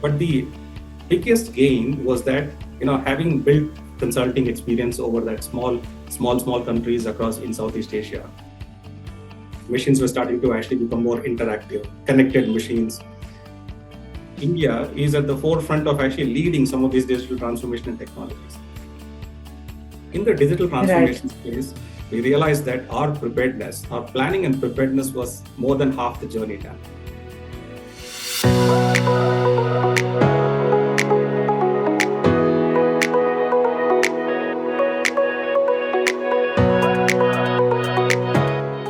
But the biggest gain was that, having built consulting experience over that small countries across in Southeast Asia, machines were starting to actually become more interactive, connected machines. India is at the forefront of actually leading some of these digital transformation and technologies. In the digital transformation space, we realized that our preparedness, our planning and preparedness was more than half the journey done.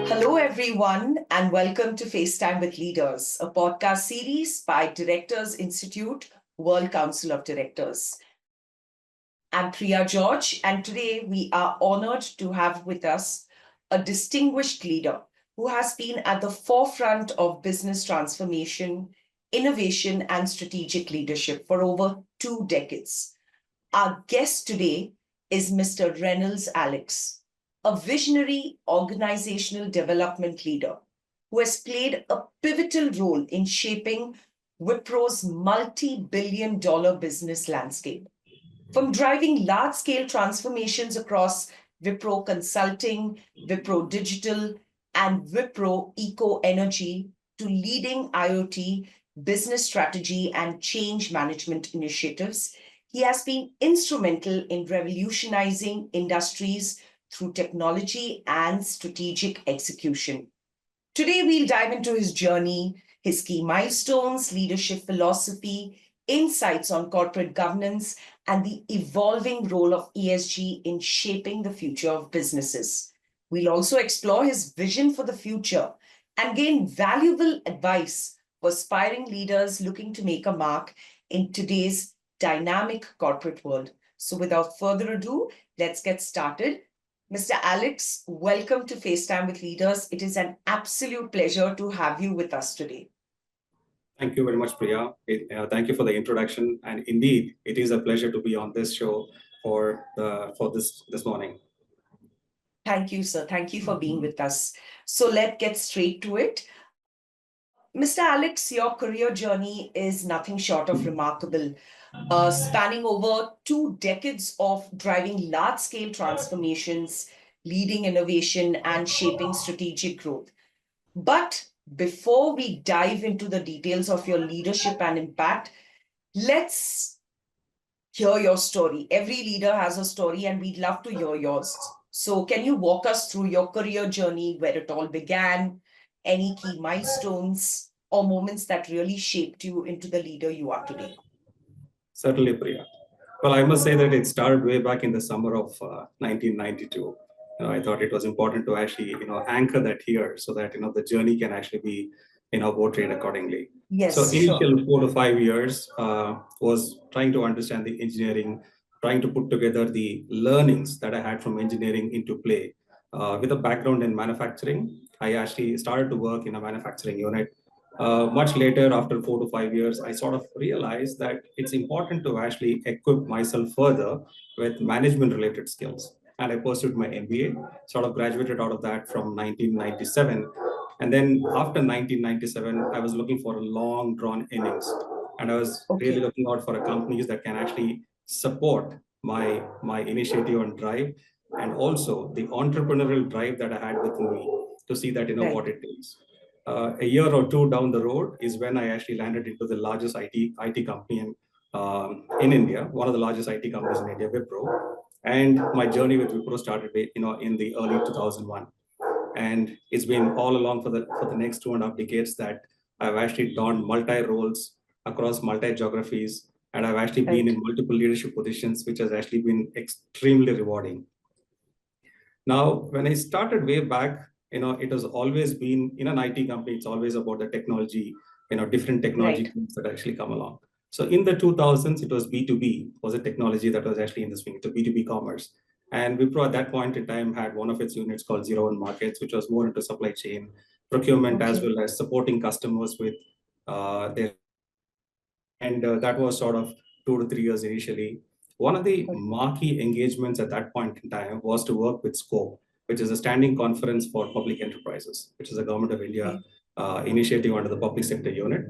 Hello, everyone, and welcome to FaceTime with Leaders, a podcast series by Directors Institute, World Council of Directors. I'm Priya George, and today we are honored to have with us a distinguished leader who has been at the forefront of business transformation, innovation, and strategic leadership for over 2 decades. Our guest today is Mr. Reynolds Alex, a visionary organizational development leader who has played a pivotal role in shaping Wipro's multi-billion-dollar business landscape. From driving large-scale transformations across Wipro Consulting, Wipro Digital, and Wipro EcoEnergy to leading IoT, business strategy, and change management initiatives, he has been instrumental in revolutionizing industries through technology and strategic execution. Today, we'll dive into his journey, his key milestones, leadership philosophy, insights on corporate governance, and the evolving role of ESG in shaping the future of businesses. We'll also explore his vision for the future and gain valuable advice for aspiring leaders looking to make a mark in today's dynamic corporate world. So without further ado, let's get started. Mr. Alex, welcome to FaceTime with Leaders. It is an absolute pleasure to have you with us today. Thank you very much, Priya. Thank you for the introduction. And indeed, it is a pleasure to be on this show for this morning. Thank you, sir. Thank you for being with us. So let's get straight to it. Mr. Alex, your career journey is nothing short of remarkable, spanning over 2 decades of driving large-scale transformations, leading innovation, and shaping strategic growth. But before we dive into the details of your leadership and impact, let's hear your story. Every leader has a story, and we'd love to hear yours. So can you walk us through your career journey, where it all began, any key milestones or moments that really shaped you into the leader you are today? Certainly, Priya. Well, I must say that it started way back in the summer of 1992. I thought it was important to actually, anchor that here so that, the journey can actually be, portrayed accordingly. Yes, so initial sure. 4 to 5 years was trying to understand the engineering, trying to put together the learnings that I had from engineering into play. With a background in manufacturing, I actually started to work in a manufacturing unit. Much later, after 4 to 5 years, I sort of realized that it's important to actually equip myself further with management related skills. And I pursued my MBA, sort of graduated out of that from 1997. And then after 1997, I was looking for a long drawn innings. And I was really Okay. looking out for a companies that can actually support my initiative and drive, and also the entrepreneurial drive that I had within me to see that, Right. what it takes. A year or two down the road is when I actually landed into the largest IT company in India, one of the largest IT companies in India, Wipro. And my journey with Wipro started, in the early 2001. And it's been all along for the next 2.5 decades that I've actually donned multi roles across multi geographies, and I've actually been Right. in multiple leadership positions, which has actually been extremely rewarding. Now, when I started way back, it has always been in an IT company, it's always about the technology, different technology Right. tools that actually come along. So in the 2000s, it was B2B, was a technology that was actually in the swing, to B2B commerce. And Wipro at that point in time had one of its units called Zero One Markets, which was more into supply chain, procurement, as Okay. well as supporting customers with their, and that was sort of 2 to 3 years initially. One of the marquee engagements at that point in time was to work with SCOPE, which is a standing conference for public enterprises, which is a Government of India Okay. initiative under the public sector unit.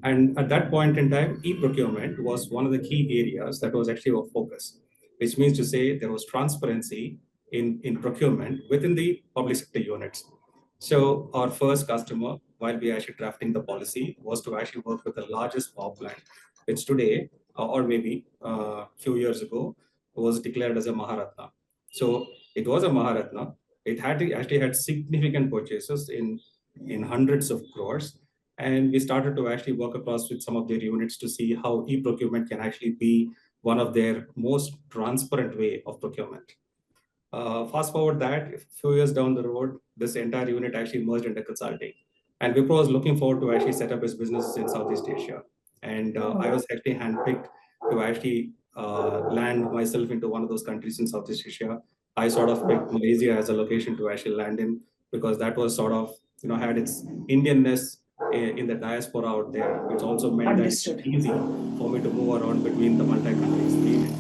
And at that point in time, e-procurement was one of the key areas that was actually of focus, which means to say there was transparency in procurement within the public sector units. So our first customer, while we actually drafting the policy, was to actually work with the largest power plant, which today, or maybe a few years ago, was declared as a Maharatna. So it was a Maharatna. It actually had significant purchases in hundreds of crores, and we started to actually work across with some of their units to see how e-procurement can actually be one of their most transparent way of procurement. Fast forward that a few years down the road, this entire unit actually merged into consulting. And Wipro was looking forward to actually set up its businesses in Southeast Asia. And I was actually handpicked to actually land myself into one of those countries in Southeast Asia. I sort of picked Malaysia as a location to actually land in, because that was sort of, had its Indianness in the diaspora out there, which also meant that it's Understood. easy for me to move around between the multi-countries, be it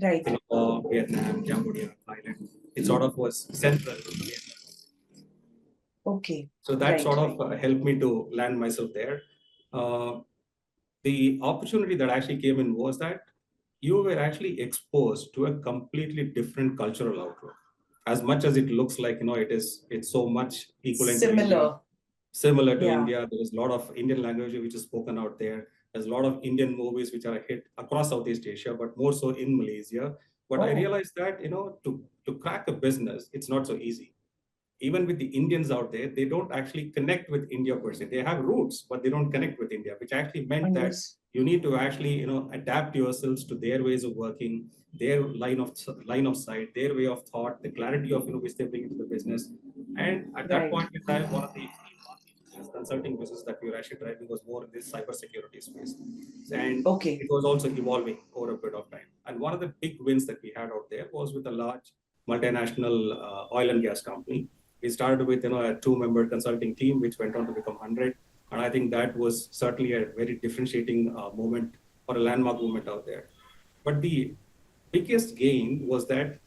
Right. Singapore, Vietnam, Cambodia, Thailand. It sort of was central. Okay. So that Right. sort of helped me to land myself there. Uh, the opportunity that actually came in was that you were actually exposed to a completely different cultural outlook. As much as it looks like, it's so much equivalent to India, Similar. similar to Yeah. India. There is a lot of Indian language which is spoken out there. There's a lot of Indian movies which are a hit across Southeast Asia, but more so in Malaysia. But I Oh, realized that, to crack a business, it's not so easy. Even with the Indians out there, they don't actually connect with India per se. They have roots, but they don't connect with India, which actually meant that understood. you need to actually, adapt yourselves to their ways of working, their line of sight, their way of thought, the clarity of, which they bring into the business. And at that Right. point in time, one of the consulting business that we were actually driving was more in this cybersecurity space. And Okay. it was also evolving over a period of time. And one of the big wins that we had out there was with a large multinational oil and gas company. We started with a two-member consulting team, which went on to become 100. And I think that was certainly a very differentiating moment or a landmark moment out there. But the biggest gain was that,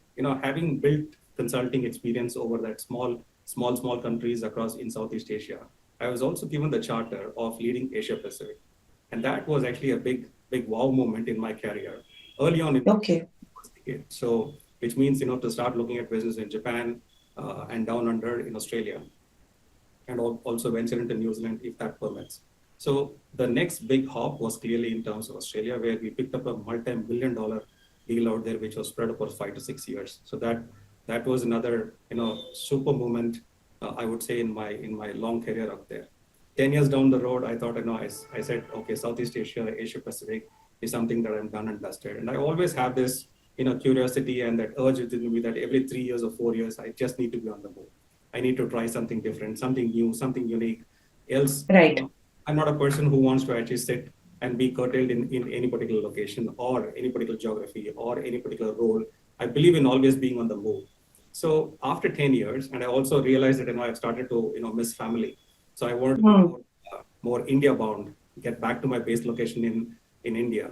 having built consulting experience over that small countries across in Southeast Asia, I was also given the charter of leading Asia Pacific. And that was actually a big wow moment in my career early on in my Okay. first decade. So, which means, to start looking at business in Japan and down under in Australia, and also venture into New Zealand if that permits. So the next big hop was clearly in terms of Australia, where we picked up a multi-million-dollar deal out there, which was spread over 5 to 6 years. So that was another super moment, I would say, in my long career out there. 10 years down the road, I thought, I said, okay, Southeast Asia, Asia Pacific is something that I'm done and dusted. And I always have this curiosity and that urge within me that every 3 years or 4 years, I just need to be on the move. I need to try something different, something new, something unique. Else, Right. I'm not a person who wants to actually sit and be curtailed in any particular location or any particular geography or any particular role. I believe in always being on the move. So after 10 years, and I also realized that I've started to miss family. So I wanted to be Hmm. more India bound, get back to my base location in India.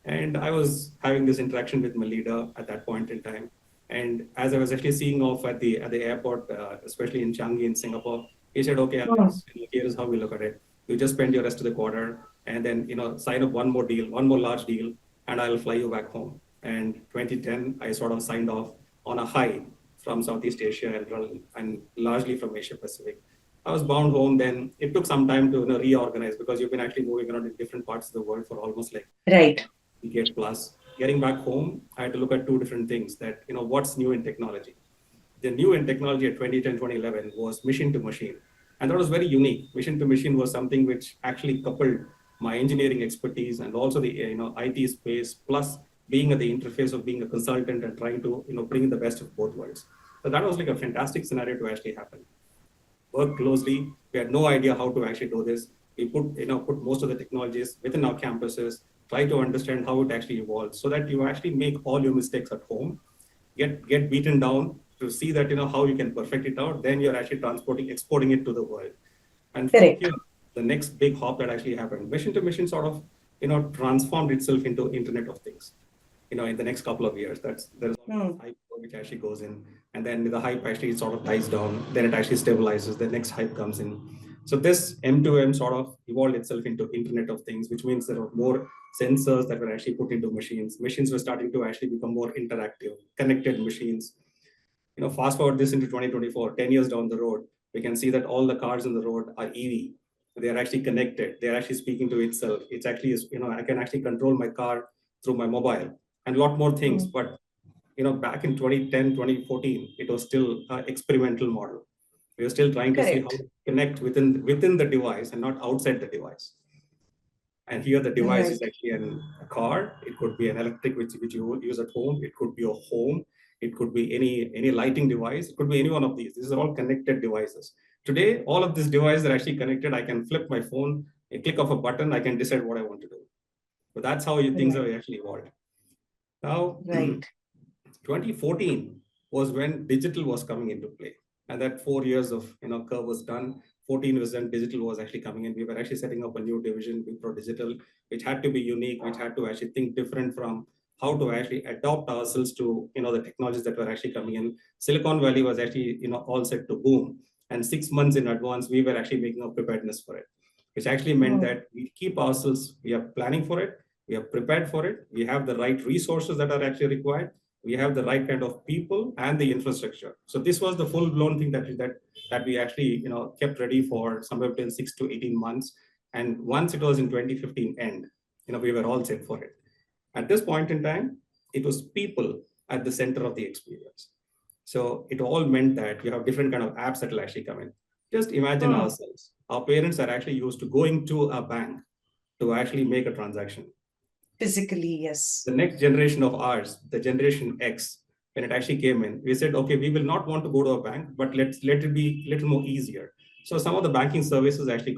And I was having this interaction with my leader at that point in time. And as I was actually seeing off at the airport, especially in Changi in Singapore, he said, "Okay, Hmm. Alex, here is how we look at it. You just spend your rest of the quarter, and then sign up one more deal, one more large deal, and I'll fly you back home." And 2010, I sort of signed off on a high from Southeast Asia and largely from Asia Pacific. I was bound home. Then it took some time to reorganize, because you've been actually moving around in different parts of the world for almost like Right. decade plus. Getting back home, I had to look at two different things. That what's new in technology. The new in technology at 2010, 2011 was machine to machine, and that was very unique. Machine to machine was something which actually coupled my engineering expertise and also the IT space, plus being at the interface of being a consultant and trying to bring in the best of both worlds. So that was like a fantastic scenario to actually happen. Work closely. We had no idea how to actually do this. We put most of the technologies within our campuses, try to understand how it actually evolves, so that you actually make all your mistakes at home, get beaten down to see that how you can perfect it out. Then you're actually exporting it to the world. And from Correct. here, the next big hop that actually happened, mission to mission sort of transformed itself into Internet of Things. In the next couple of years, there's always this Hmm. hype which actually goes in, and then the hype actually sort of dies down. Then it actually stabilizes. The next hype comes in. So this M2M sort of evolved itself into Internet of Things, which means there are more sensors that were actually put into machines. Machines were starting to actually become more interactive, connected machines. Fast forward this into 2024, 10 years down the road, we can see that all the cars on the road are EV. They are actually connected. They're actually speaking to itself. It's actually, I can actually control my car through my mobile and a lot more things. But, back in 2010, 2014, it was still an experimental model. We were still trying to see how to connect within the device and not outside the device. And here the device is actually a car. It could be an electric, which you would use at home. It could be a home. It could be any lighting device. It could be any one of these. These are all connected devices. Today, all of these devices are actually connected. I can flip my phone, a click of a button, I can decide what I want to do. So that's how things have actually evolved. Now, 2014 was when digital was coming into play. And that 4 years of curve was done. 14 was when digital was actually coming in. We were actually setting up a new division, Wipro Digital, which had to be unique, which had to actually think different from how to actually adopt ourselves to the technologies that were actually coming in. Silicon Valley was actually all set to boom. And 6 months in advance, we were actually making a preparedness for it, which actually meant that we keep ourselves, we are planning for it, we are prepared for it, we have the right resources that are actually required, we have the right kind of people and the infrastructure. So this was the full-blown thing that we actually kept ready for somewhere between 6 to 18 months. And once it was in 2015 end, we were all set for it. At this point in time, it was people at the center of the experience. So it all meant that you have different kind of apps that will actually come in. Just imagine ourselves. Our parents are actually used to going to a bank to actually make a transaction. Physically, yes. The next generation of ours, the generation X, when it actually came in, we said, okay, we will not want to go to a bank, but let it be a little more easier. So some of the banking services actually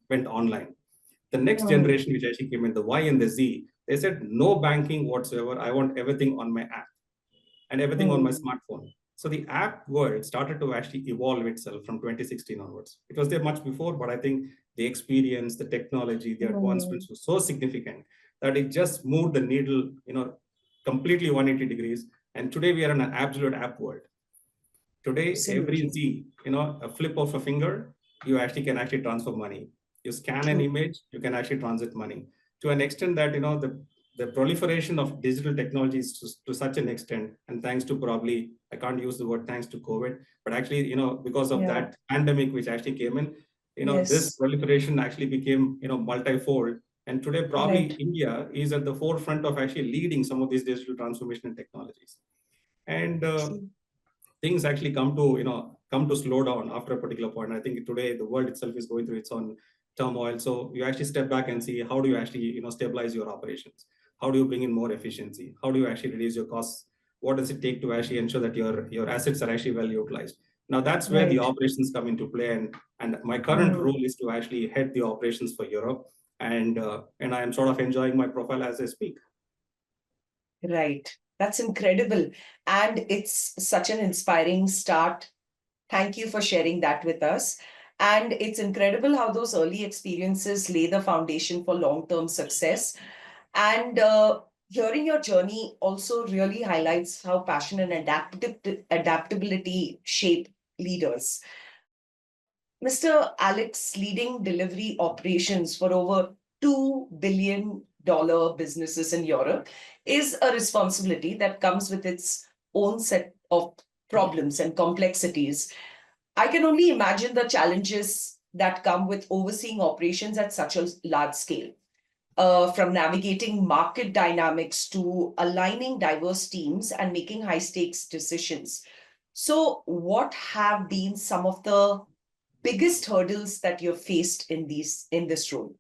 went online. The next generation, which actually came in, the Y and the Z, they said, no banking whatsoever. I want everything on my app and everything on my smartphone. So the app world started to actually evolve itself from 2016 onwards. It was there much before, but I think the experience, the technology, the advancements were so significant that it just moved the needle, completely 180 degrees. And today we are in an absolute app world. Today, every Z, a flip of a finger, you actually can actually transfer money. You scan an image, you can actually transit money. To an extent that, the proliferation of digital technologies to such an extent, and thanks to probably, I can't use the word thanks to COVID, but actually, because of that pandemic which actually came in, this proliferation actually became, multifold. And today, probably India is at the forefront of actually leading some of these digital transformation technologies. And things actually come to slow down after a particular point. I think today the world itself is going through its own turmoil. So you actually step back and see how do you actually stabilize your operations? How do you bring in more efficiency? How do you actually reduce your costs? What does it take to actually ensure that your assets are actually well utilized? Now that's where the operations come into play. And my current role is to actually head the operations for Europe. And I am sort of enjoying my profile as I speak. Right. That's incredible. And it's such an inspiring start. Thank you for sharing that with us. And it's incredible how those early experiences lay the foundation for long-term success. And hearing your journey also really highlights how passion and adaptability shape leaders. Mr. Alex, leading delivery operations for over $2 billion businesses in Europe is a responsibility that comes with its own set of problems and complexities. I can only imagine the challenges that come with overseeing operations at such a large scale, from navigating market dynamics to aligning diverse teams and making high stakes decisions. So, what have been some of the biggest hurdles that you've faced in this role?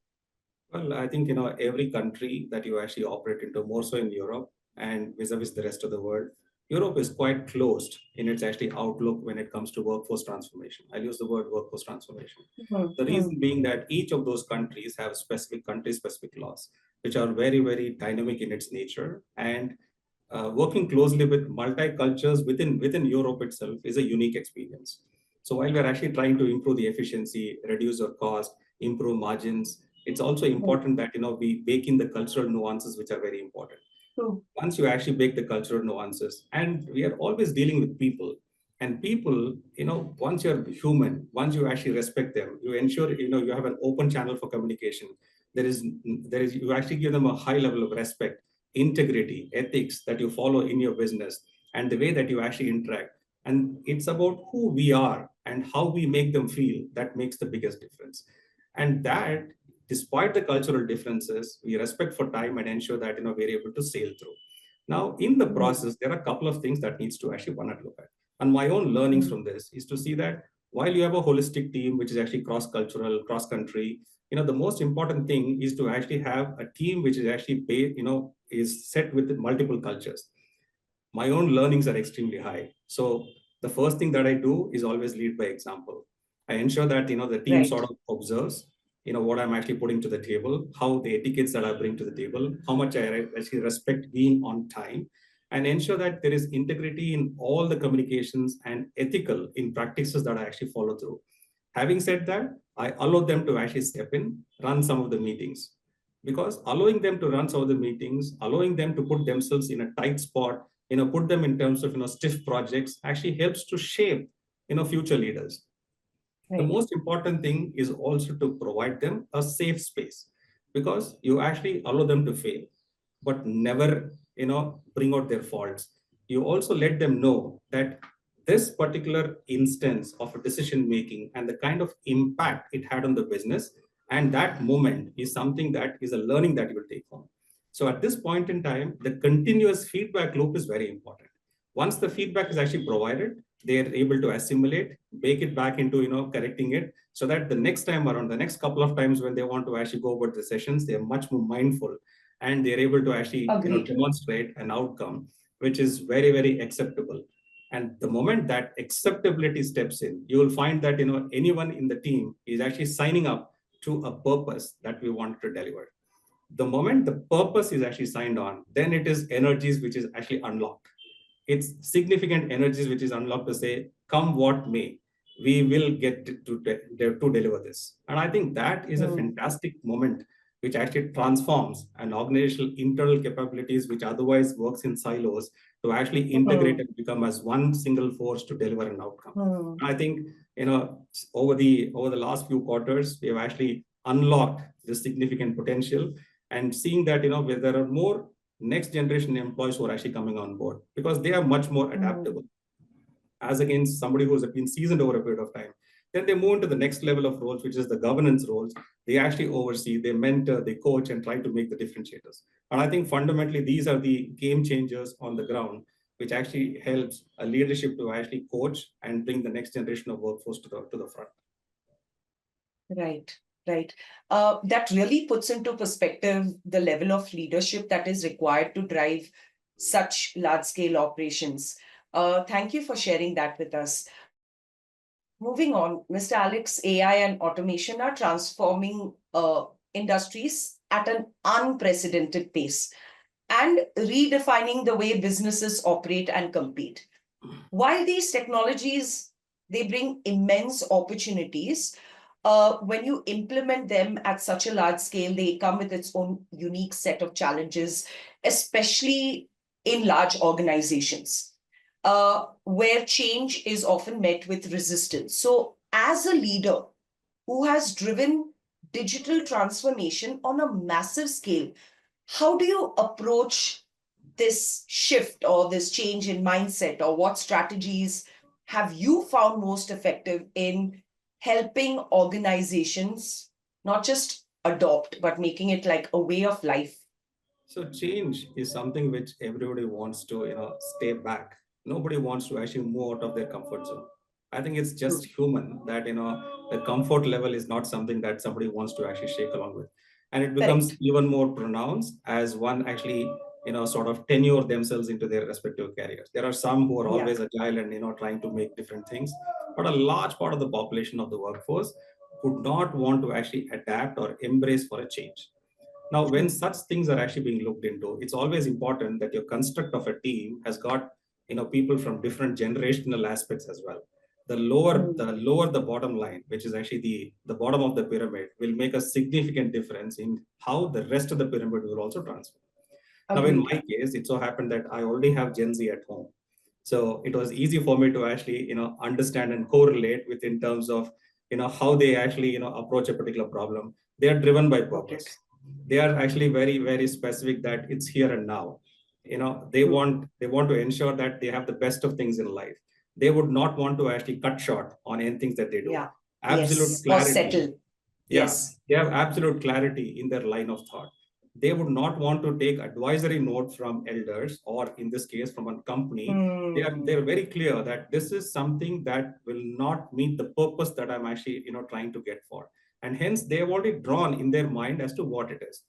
Well, I think every country that you actually operate into, more so in Europe and vis-a-vis the rest of the world, Europe is quite closed in its actually outlook when it comes to workforce transformation. I'll use the word workforce transformation. The reason being that each of those countries have specific country-specific laws, which are very, very dynamic in its nature. And working closely with multi-cultures within Europe itself is a unique experience. So while we're actually trying to improve the efficiency, reduce our cost, improve margins, it's also important that we bake in the cultural nuances, which are very important. Once you actually bake the cultural nuances, and we are always dealing with people, And people, once you're human, once you actually respect them, you ensure, you have an open channel for communication. You actually give them a high level of respect, integrity, ethics that you follow in your business, and the way that you actually interact. And it's about who we are and how we make them feel that makes the biggest difference. And that, despite the cultural differences, we respect for time and ensure that, we're able to sail through. Now, in the process, there are a couple of things that needs to actually one look at. And my own learnings from this is to see that while you have a holistic team, which is actually cross-cultural, cross-country, the most important thing is to actually have a team which is actually is set with multiple cultures. My own learnings are extremely high. So the first thing that I do is always lead by example. I ensure that, the team sort of observes, what I'm actually putting to the table, how the etiquettes that I bring to the table, how much I actually respect being on time, and ensure that there is integrity in all the communications and ethical in practices that I actually follow through. Having said that, I allow them to actually step in, run some of the meetings, because allowing them to run some of the meetings, allowing them to put themselves in a tight spot, put them in terms of, stiff projects actually helps to shape, future leaders. The most important thing is also to provide them a safe space, because you actually allow them to fail, but never, bring out their faults. You also let them know that this particular instance of a decision making and the kind of impact it had on the business and that moment is something that is a learning that you will take home. So at this point in time, the continuous feedback loop is very important. Once the feedback is actually provided, they're able to assimilate, bake it back into, correcting it, so that the next time around, the next couple of times when they want to actually go about the sessions, they're much more mindful and they're able to actually, demonstrate an outcome which is very, very acceptable. And the moment that acceptability steps in, you will find that, anyone in the team is actually signing up to a purpose that we want to deliver. The moment the purpose is actually signed on, then it is energies which is actually unlocked. It's significant energies which is unlocked to say, come what may, we will get to deliver this. And I think that is a fantastic moment which actually transforms an organizational internal capabilities which otherwise works in silos to actually integrate and become as one single force to deliver an outcome. I think, over the last few quarters, we have actually unlocked this significant potential, and seeing that, where there are more next generation employees who are actually coming on board because they are much more adaptable as against somebody who's been seasoned over a period of time. Then they move into the next level of roles, which is the governance roles. They actually oversee, they mentor, they coach, and try to make the differentiators. And I think fundamentally, these are the game changers on the ground, which actually helps a leadership to actually coach and bring the next generation of workforce to the front. Right. Right. That really puts into perspective the level of leadership that is required to drive such large-scale operations. Thank you for sharing that with us. Moving on, Mr. Alex, AI and automation are transforming industries at an unprecedented pace and redefining the way businesses operate and compete. While these technologies, they bring immense opportunities, when you implement them at such a large scale, they come with its own unique set of challenges, especially in large organizations, where change is often met with resistance. So, as a leader who has driven digital transformation on a massive scale, how do you approach this shift or this change in mindset, or what strategies have you found most effective in helping organizations not just adopt, but making it like a way of life? So change is something which everybody wants to, stay back. Nobody wants to actually move out of their comfort zone. I think it's just human that, the comfort level is not something that somebody wants to actually shake along with. And it becomes even more pronounced as one actually, sort of tenure themselves into their respective careers. There are some who are always agile and, trying to make different things, but a large part of the population of the workforce would not want to actually adapt or embrace for a change. Now, when such things are actually being looked into, it's always important that your construct of a team has got, people from different generational aspects as well. The lower the bottom line, which is actually the bottom of the pyramid, will make a significant difference in how the rest of the pyramid will also transform. Now, in my case, it so happened that I already have Gen Z at home. So it was easy for me to actually, understand and correlate with in terms of, how they actually, approach a particular problem. They are driven by Got it. purpose. They are actually very, very specific that it's here and now. They want to ensure that they have the best of things in life. They would not want to actually cut short on anything that they do. Yeah. Absolute Yes. Or clarity. settle. Yeah, Yes. they have absolute clarity in their line of thought. They would not want to take advisory note from elders, or in this case, from a company. They're very clear that this is something that will not meet the purpose that I'm actually, trying to get for. And hence they've already drawn in their mind as to what it is.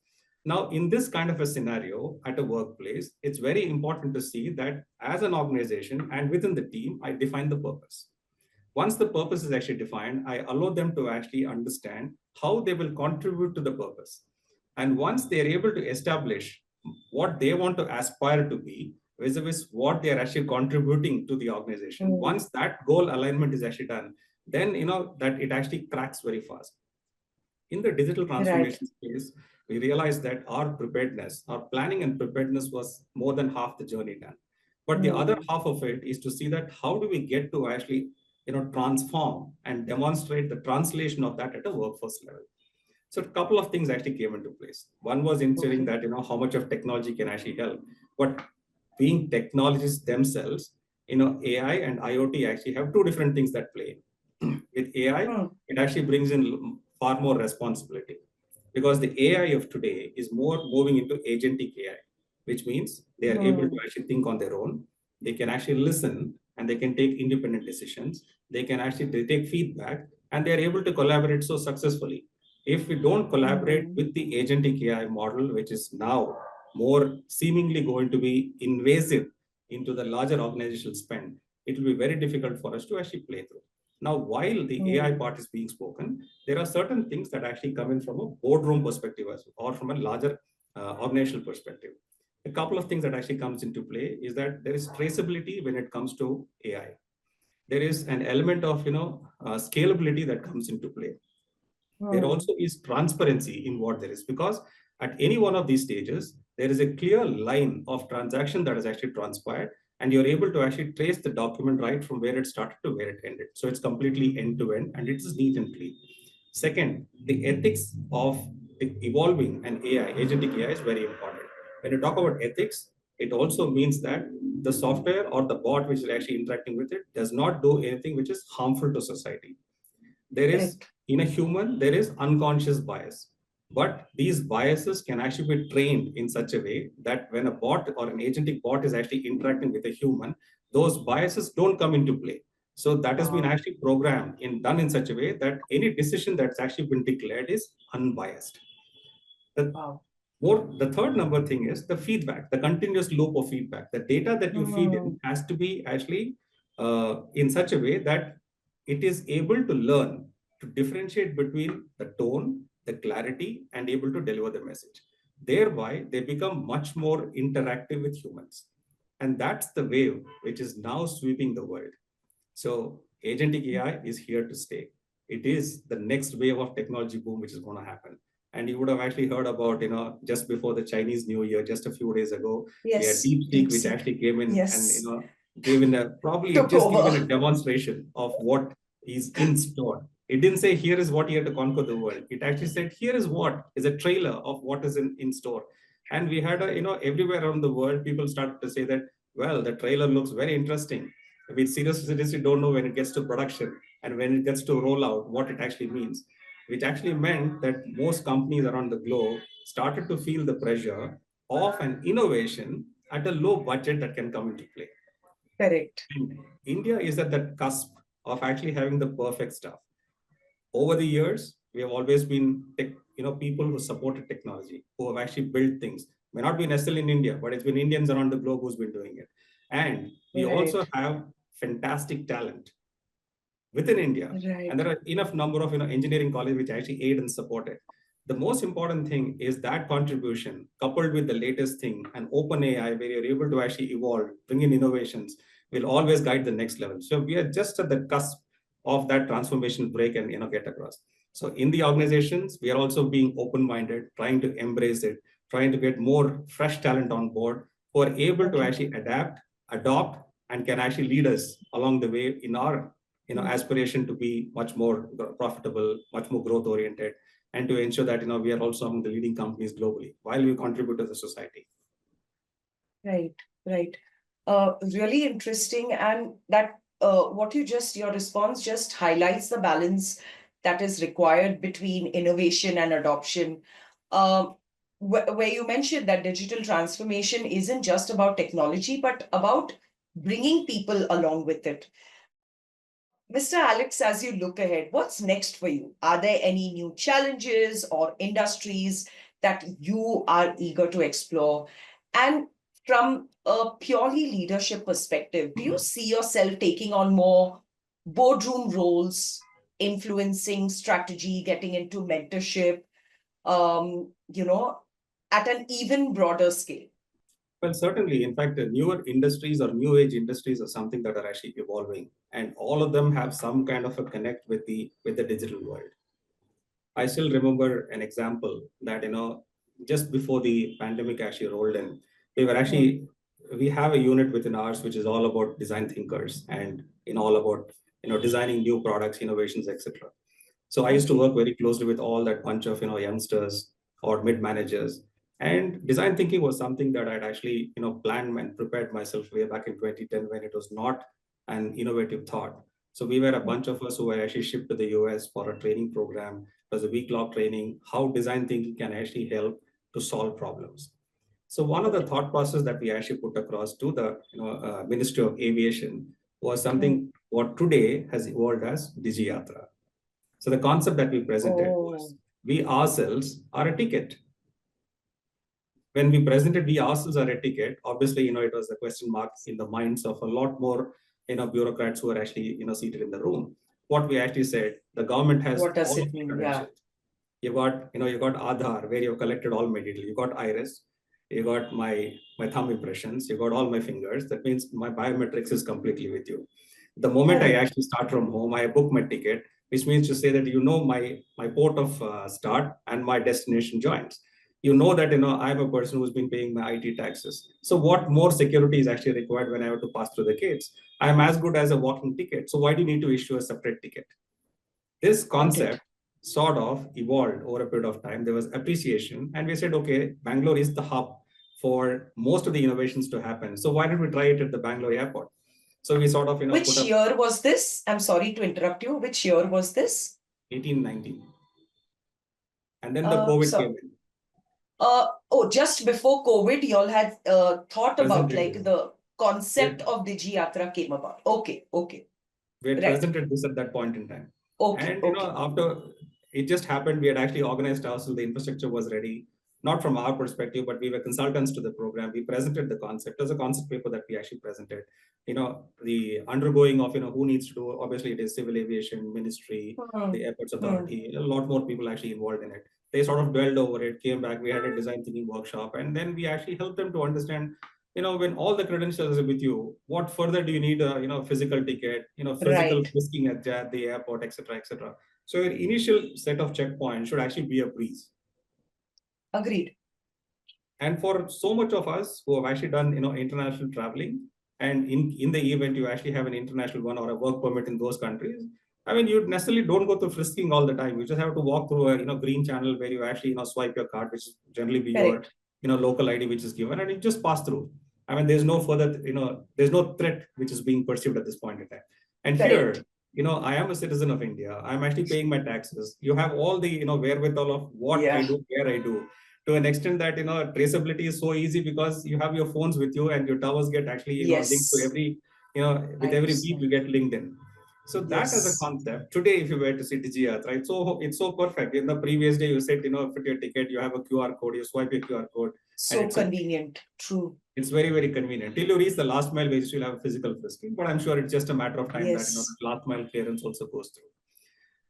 Now, in this kind of a scenario at a workplace, it's very important to see that as an organization and within the team, I define the purpose. Once the purpose is actually defined, I allow them to actually understand how they will contribute to the purpose. And once they're able to establish what they want to aspire to be, vis-a-vis what they're actually contributing to the organization, once that goal alignment is actually done, then that it actually cracks very fast. In the digital transformation space, we realized that our preparedness, our planning and preparedness was more than half the journey done. But the other half of it is to see that how do we get to actually, transform and demonstrate the translation of that at a workforce level. So a couple of things actually came into place. One was ensuring that, how much of technology can actually help. But being technologists themselves, AI and IoT actually have two different things that play. With AI, it actually brings in far more responsibility, because the AI of today is more moving into agentic AI, which means they are able to actually think on their own. They can actually listen and they can take independent decisions. They can actually take feedback, and they are able to collaborate so successfully. If we don't collaborate with the agentic AI model, which is now more seemingly going to be invasive into the larger organizational spend, it will be very difficult for us to actually play through. Now, while the AI part is being spoken, there are certain things that actually come in from a boardroom perspective as well, or from a larger organizational perspective. A couple of things that actually comes into play is that there is traceability when it comes to AI. There is an element of scalability that comes into play. There also is transparency in what there is, because at any one of these stages, there is a clear line of transaction that has actually transpired, and you're able to actually trace the document right from where it started to where it ended. So it's completely end to end, and it is neat and clean. Second, the ethics of evolving an AI, agentic AI, is very important. When you talk about ethics, it also means that the software or the bot which is actually interacting with it does not do anything which is harmful to society. There is, in a human, there is unconscious bias. But these biases can actually be trained in such a way that when a bot or an agentic bot is actually interacting with a human, those biases don't come into play. So that has been actually programmed and done in such a way that any decision that's actually been declared is unbiased. The third number thing is the feedback, the continuous loop of feedback. The data that you feed in has to be actually in such a way that it is able to learn to differentiate between the tone, the clarity, and able to deliver the message. Thereby, they become much more interactive with humans. And that's the wave which is now sweeping the world. So agentic AI is here to stay. It is the next wave of technology boom which is going to happen. And you would have actually heard about, just before the Chinese New Year, just a few days ago, we had DeepSeek, which actually came in and, gave in a probably just given a demonstration of what is in store. It didn't say here is what you have to conquer the world. It actually said here is what is a trailer of what is in store. And we had everywhere around the world, people started to say that, well, the trailer looks very interesting. We seriously don't know when it gets to production and when it gets to roll out what it actually means, which actually meant that most companies around the globe started to feel the pressure of an innovation at a low budget that can come into play. Correct. And India is at the cusp of actually having the perfect stuff. Over the years, we have always been people who supported technology, who have actually built things. May not be necessarily in India, but it's been Indians around the globe who's been doing it. And we also have fantastic talent within India. And there are enough number of engineering colleges which actually aid and support it. The most important thing is that contribution coupled with the latest thing, and open AI, where you're able to actually evolve, bring in innovations, will always guide the next level. So we are just at the cusp of that transformation break and get across. So in the organizations, we are also being open-minded, trying to embrace it, trying to get more fresh talent on board who are able to actually adapt, adopt, and can actually lead us along the way in our aspiration to be much more profitable, much more growth oriented, and to ensure that we are also among the leading companies globally while we contribute to the society. Right, right. Really interesting. And that your response just highlights the balance that is required between innovation and adoption. Where you mentioned that digital transformation isn't just about technology, but about bringing people along with it. Mr. Alex, as you look ahead, what's next for you? Are there any new challenges or industries that you are eager to explore? And from a purely leadership perspective, do you see yourself taking on more boardroom roles, influencing strategy, getting into mentorship, you know, at an even broader scale? Well, certainly. In fact, newer industries or new age industries are something that are actually evolving, and all of them have some kind of a connect with the digital world. I still remember an example that just before the pandemic actually rolled in, we were actually we have a unit within ours which is all about design thinkers and all about designing new products, innovations, etc. So I used to work very closely with all that bunch of youngsters or mid managers, and design thinking was something that I'd actually planned and prepared myself way back in 2010 when it was not an innovative thought. So we were a bunch of us who were actually shipped to the US for a training program. It was a week-long training, how design thinking can actually help to solve problems. So one of the thought process that we actually put across to the Ministry of Aviation was something what today has evolved as DigiYatra. So the concept that we presented was we ourselves are a ticket. When we presented we ourselves are a ticket, obviously it was a question mark in the minds of a lot more bureaucrats who are actually seated in the room. What we actually said, the government has what does all it of the mean? credentials. You got Aadhaar, where you've collected all my details. You got iris, you got my thumb impressions, you got all my fingers. That means my biometrics is completely with you. The moment I actually start from home, I book my ticket, which means to say that my port of start and my destination joins. You know that I'm a person who's been paying my IT taxes. So what more security is actually required when I have to pass through the gates? I'm as good as a walking ticket. So why do you need to issue a separate ticket? This concept sort of evolved over a period of time. There was appreciation, and we said, okay, Bangalore is the hub for most of the innovations to happen. So why don't we try it at the Bangalore airport? So we sort of, Which year was this? I'm sorry to interrupt you. Which year was this? 1819. And then the COVID came in. Just before COVID, you all had thought about Presented the concept of DigiYatra came about. Okay. We had presented this at that point in time. And after it just happened, we had actually organized ourselves, the infrastructure was ready, not from our perspective, but we were consultants to the program. We presented the concept as a concept paper that we actually presented. The undergoing of who needs to do, obviously it is civil aviation, ministry, the airports authority, a lot more people actually involved in it. They sort of dwelled over it, came back, we had a design thinking workshop, and then we actually helped them to understand when all the credentials are with you, what further do you need a physical ticket, physical frisking at the airport, etc., etc. So your initial set of checkpoints should actually be a breeze. Agreed. And for so much of us who have actually done international traveling, and in the event you actually have an international one or a work permit in those countries, I mean, you necessarily don't go through frisking all the time. You just have to walk through a green channel where you actually swipe your card, which is generally be your local ID which is given, and you just pass through. I mean, there's no further there's no threat which is being perceived at this point in time. And here, I am a citizen of India. I'm actually paying my taxes. You have all the wherewithal of what I do, where I do, to an extent that traceability is so easy because you have your phones with you and your towers get actually linked to every with every beep you get linked in. So that as a concept today, if you were to see DigiYatra, right? So it's so perfect. In the previous day, you said put your ticket, you have a QR code, you swipe your QR code. So convenient. True. It's very, very convenient. Till you reach the last mile, where you still have a physical frisking, but I'm sure it's just a matter of time that the last mile clearance also goes through.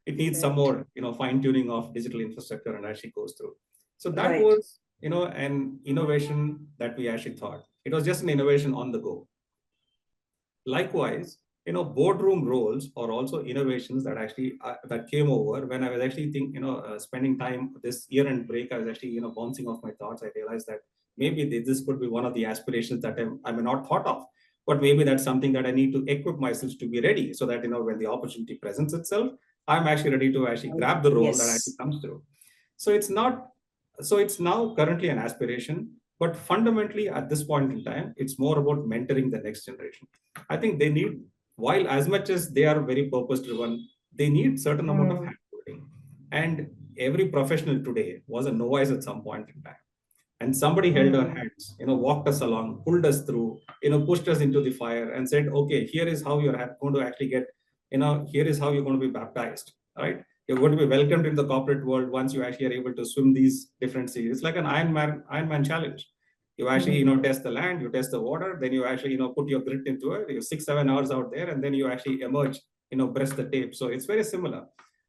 It needs some more fine tuning of digital infrastructure and actually goes through. So that was an innovation that we actually thought. It was just an innovation on the go. Likewise, boardroom roles are also innovations that actually that came over when I was actually spending time this year-end break. I was actually bouncing off my thoughts. I realized that maybe this could be one of the aspirations that I may not thought of. but maybe that's something that I need to equip myself to be ready, so that when the opportunity presents itself, I'm actually ready to actually grab the role that actually Yes. comes through. So it's now currently an aspiration, but fundamentally at this point in time, it's more about mentoring the next generation. I think they need, while as much as they are very purpose driven, they need certain amount of handholding. And every professional today was a novice at some point in time. And somebody held our hands, walked us along, pulled us through, pushed us into the fire and said, okay, here is how you're going to actually get, here is how you're going to be baptized, right? You're going to be welcomed in the corporate world once you actually are able to swim these different seas. It's like an Ironman challenge. You actually, test the land, you test the water, then you actually, put your grit into it. You're 6-7 hours out there, and then you actually emerge, breast the tape. So it's very similar.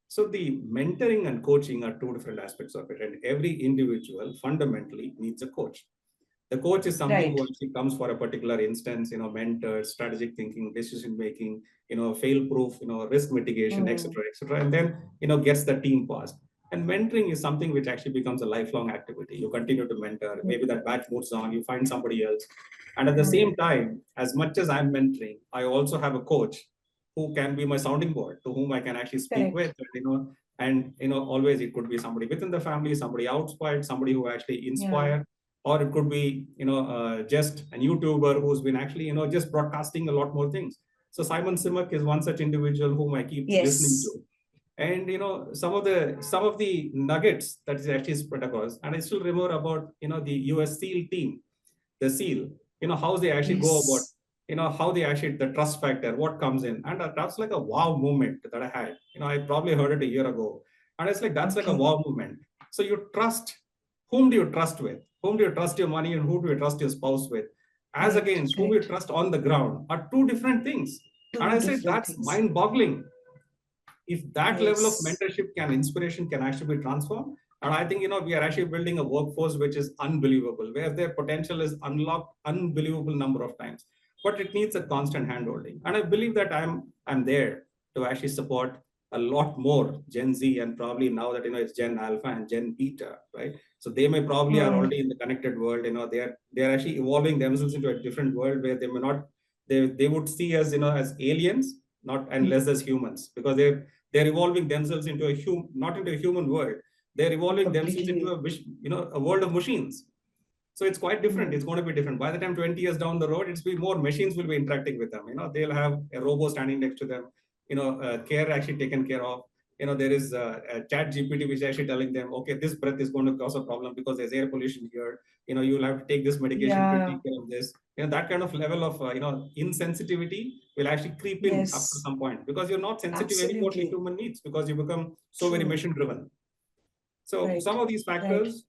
So the mentoring and coaching are two different aspects of it, and every individual fundamentally needs a coach. The coach is something who actually comes for a particular instance, mentor, strategic thinking, decision making, fail proof, risk mitigation, etc., and then gets the team passed. And mentoring is something which actually becomes a lifelong activity. You continue to mentor. Maybe that batch moves on. You find somebody else, and at the same time, as much as I'm mentoring, I also have a coach who can be my sounding board, to whom I can actually speak with, always it could be somebody within the family, somebody outside, somebody who actually inspire, or it could be just a YouTuber who's been actually just broadcasting a lot more things. So Simon Simak is one such individual whom I keep listening to, and some of the nuggets that is actually spread across. And I still remember about the US SEAL team, the SEAL, how they actually go about, how they actually, the trust factor, what comes in. And that's like a wow moment that I had. I probably heard it a year ago. And it's like, that's like a wow moment. So you trust, whom do you trust with? Whom do you trust your money, and who do you trust your spouse with? As against who you trust on the ground are two different things. And I said, that's mind boggling. If that level of mentorship inspiration can actually be transformed. And I think, we are actually building a workforce which is unbelievable, where their potential is unlocked unbelievable number of times, but it needs a constant handholding. And I believe that I'm there to actually support a lot more Gen Z, and probably now that, it's Gen Alpha and Gen Beta, right? So they may probably are already in the connected world, they're actually evolving themselves into a different world where they may not, they would see us, as aliens, not and less as humans, because they're evolving themselves into not into a human world. They're evolving themselves into a world of machines. So it's quite different. It's going to be different. By the time 20 years down the road, it's be more machines will be interacting with them. They'll have a robot standing next to them. Care actually taken care of. There is a chat GPT which is actually telling them, okay, this breath is going to cause a problem because there's air pollution here. You'll have to take this medication to take care of this. That kind of level of insensitivity will actually creep in up to some point, because you're not sensitive anymore to human needs, because you become so very machine driven. So some of these factors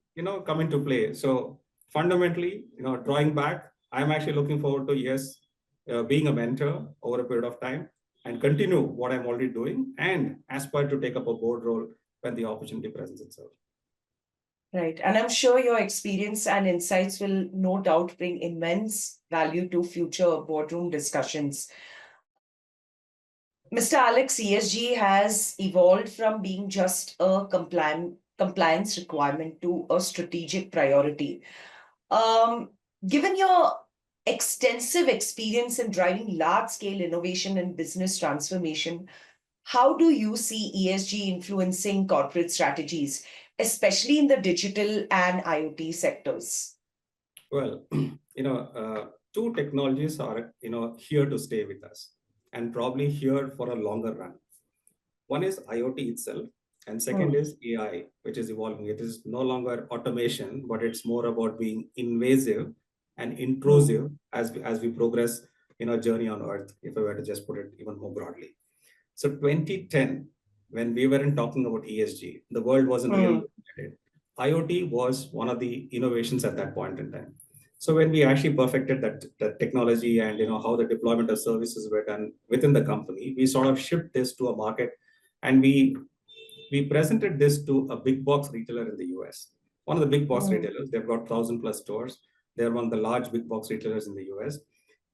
come into play. So fundamentally, drawing back, I'm actually looking forward to being a mentor over a period of time, and continue what I'm already doing, and aspire to take up a board role when the opportunity presents itself. Right. And I'm sure your experience and insights will no doubt bring immense value to future boardroom discussions. Mr. Alex, ESG has evolved from being just a compliance requirement to a strategic priority. Given your extensive experience in driving large-scale innovation and business transformation, how do you see ESG influencing corporate strategies, especially in the digital and IoT sectors? Well, two technologies are here to stay with us, and probably here for a longer run. One is IoT itself, and second is AI, which is evolving. It is no longer automation, but it's more about being invasive and intrusive as we progress in our journey on Earth, if I were to just put it even more broadly. So 2010, when we weren't talking about ESG, the world wasn't really looking at it. IoT was one of the innovations at that point in time. So when we actually perfected that technology, and how the deployment of services were done within the company, we sort of shipped this to a market, and we presented this to a big box retailer in the US. One of the big box retailers, they've got 1,000+ stores. They're one of the large big box retailers in the US.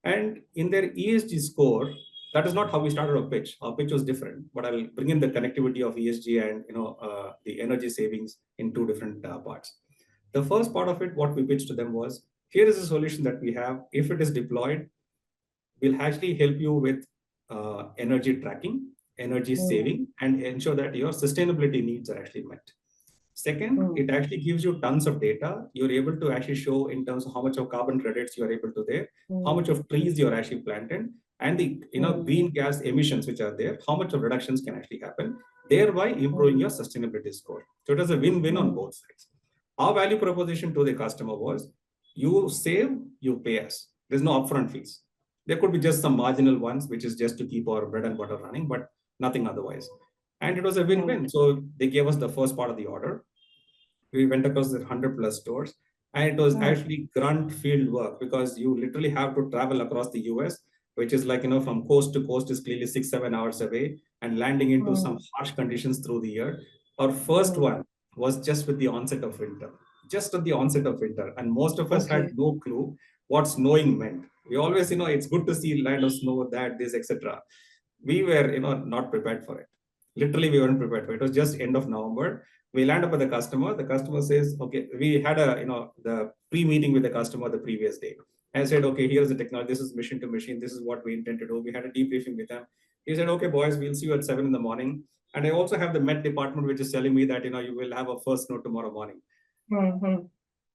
And in their ESG score, that is not how we started our pitch. Our pitch was different, but I'll bring in the connectivity of ESG and the energy savings in two different parts. The first part of it, what we pitched to them was, here is a solution that we have. If it is deployed, will actually help you with energy tracking, energy saving, and ensure that your sustainability needs are actually met. Second, it actually gives you tons of data. You're able to actually show in terms of how much of carbon credits you are able to there, how much of trees you're actually planted, and the green gas emissions which are there, how much of reductions can actually happen, thereby improving your sustainability score. So it is a win-win on both sides. Our value proposition to the customer was, you save, you pay us. There's no upfront fees. There could be just some marginal ones, which is just to keep our bread and butter running, but nothing otherwise. And it was a win-win. So they gave us the first part of the order. We went across the 100 plus stores, and it was actually grunt field work, because you literally have to travel across the US, which is like, from coast to coast is clearly 6-7 hours away, and landing into some harsh conditions through the year. Our first one was just with the onset of winter, just at the onset of winter. And most of us had no clue what snowing meant. We always, it's good to see land of snow, that, this, etc. We were, not prepared for it. Literally, we weren't prepared for it. It was just end of November. We land up with the customer. The customer says, okay, we had the pre-meeting with the customer the previous day. And I said, okay, here's the technology. This is mission to machine. This is what we intend to do. We had a debriefing with them. He said, okay, boys, we'll see you at 7 in the morning. And I also have the Met department, which is telling me that, you will have a first snow tomorrow morning.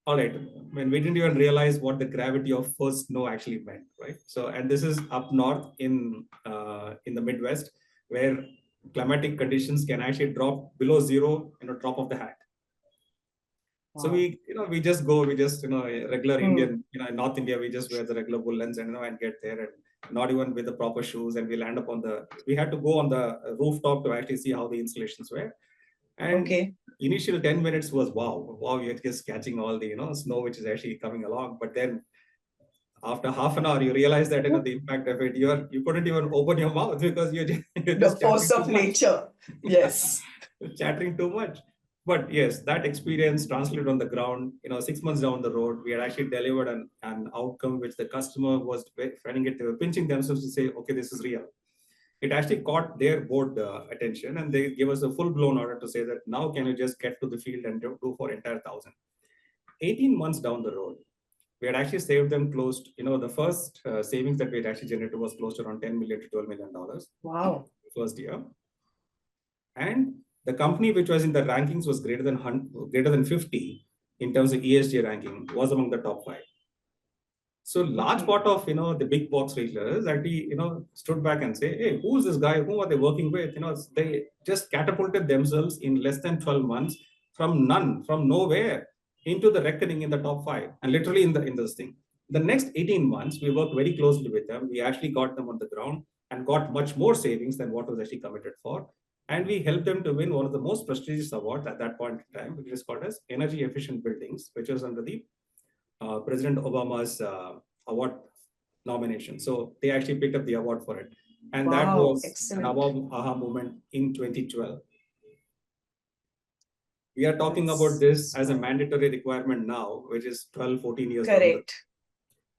All right. When we didn't even realize what the gravity of first snow actually meant, right? So, and this is up north in the Midwest, where climatic conditions can actually drop below zero, drop of the hat. Wow. So we just go, regular Indian, in North India, we just wear the regular woolens and get there, and not even with the proper shoes, and we land up we had to go on the rooftop to actually see how the installations were. And initial 10 minutes was wow, you're just catching all the, snow, which is actually coming along. But then after half an hour, you realize that, the impact of it, you couldn't even open your mouth, because you're just the force of nature. Yes. Chattering too much. But yes, that experience translated on the ground, 6 months down the road, we had actually delivered an outcome which the customer was finding it. They were pinching themselves to say, okay, this is real. It actually caught their board attention, and they gave us a full-blown order to say that now can you just get to the field and do for entire 1,000. 18 months down the road, we had actually saved them close to, the first savings that we had actually generated was close to around $10 million to $12 million. Wow. The first year. And the company which was in the rankings was greater than 50 in terms of ESG ranking, was among the top 5. So large part of, the big box retailers actually, stood back and say, hey, who's this guy? Who are they working with? They just catapulted themselves in less than 12 months from nowhere into the reckoning in the top 5, and literally in this thing. The next 18 months, we worked very closely with them. We actually got them on the ground and got much more savings than what was actually committed for. And we helped them to win one of the most prestigious awards at that point in time, which is called as Energy Efficient Buildings, which was under the President Obama's award nomination. So they actually picked up the award for it. And that was an aha moment in 2012. We are talking about this as a mandatory requirement now, which is 12, 14 years. Correct.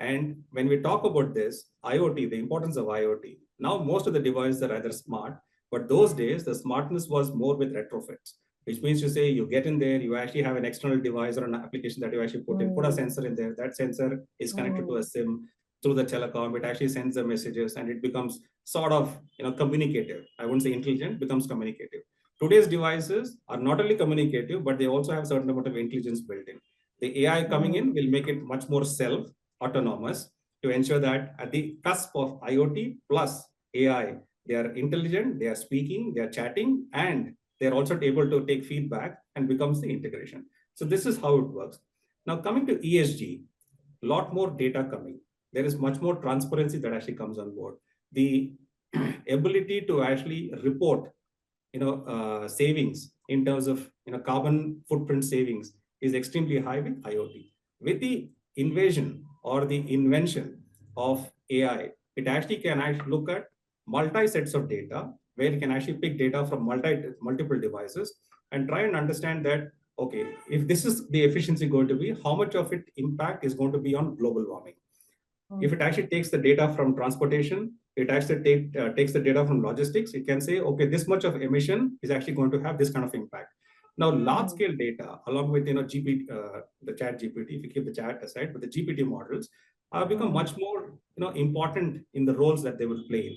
And when we talk about this, IoT, the importance of IoT, now most of the devices are either smart, but those days, the smartness was more with retrofits, which means to say you get in there, you actually have an external device or an application that you actually put a sensor in there. That sensor is connected to a SIM through the telecom. It actually sends the messages, and it becomes sort of, communicative. I wouldn't say intelligent, becomes communicative. Today's devices are not only communicative, but they also have a certain amount of intelligence built in. The AI coming in will make it much more self-autonomous to ensure that at the cusp of IoT plus AI, they are intelligent, they are speaking, they are chatting, and they're also able to take feedback and becomes the integration. So this is how it works. Now coming to ESG, a lot more data coming. There is much more transparency that actually comes on board. The ability to actually report, savings in terms of, carbon footprint savings is extremely high with IoT. With the invasion or the invention of AI, it actually can actually look at multi-sets of data, where you can actually pick data from multiple devices and try and understand that, okay, if this is the efficiency going to be, how much of it impact is going to be on global warming? If it actually takes the data from transportation, it actually takes the data from logistics, it can say, okay, this much of emission is actually going to have this kind of impact. Now, large scale data, along with, GPT, the chat GPT, if you keep the chat aside, but the GPT models, have become much more important in the roles that they will play in,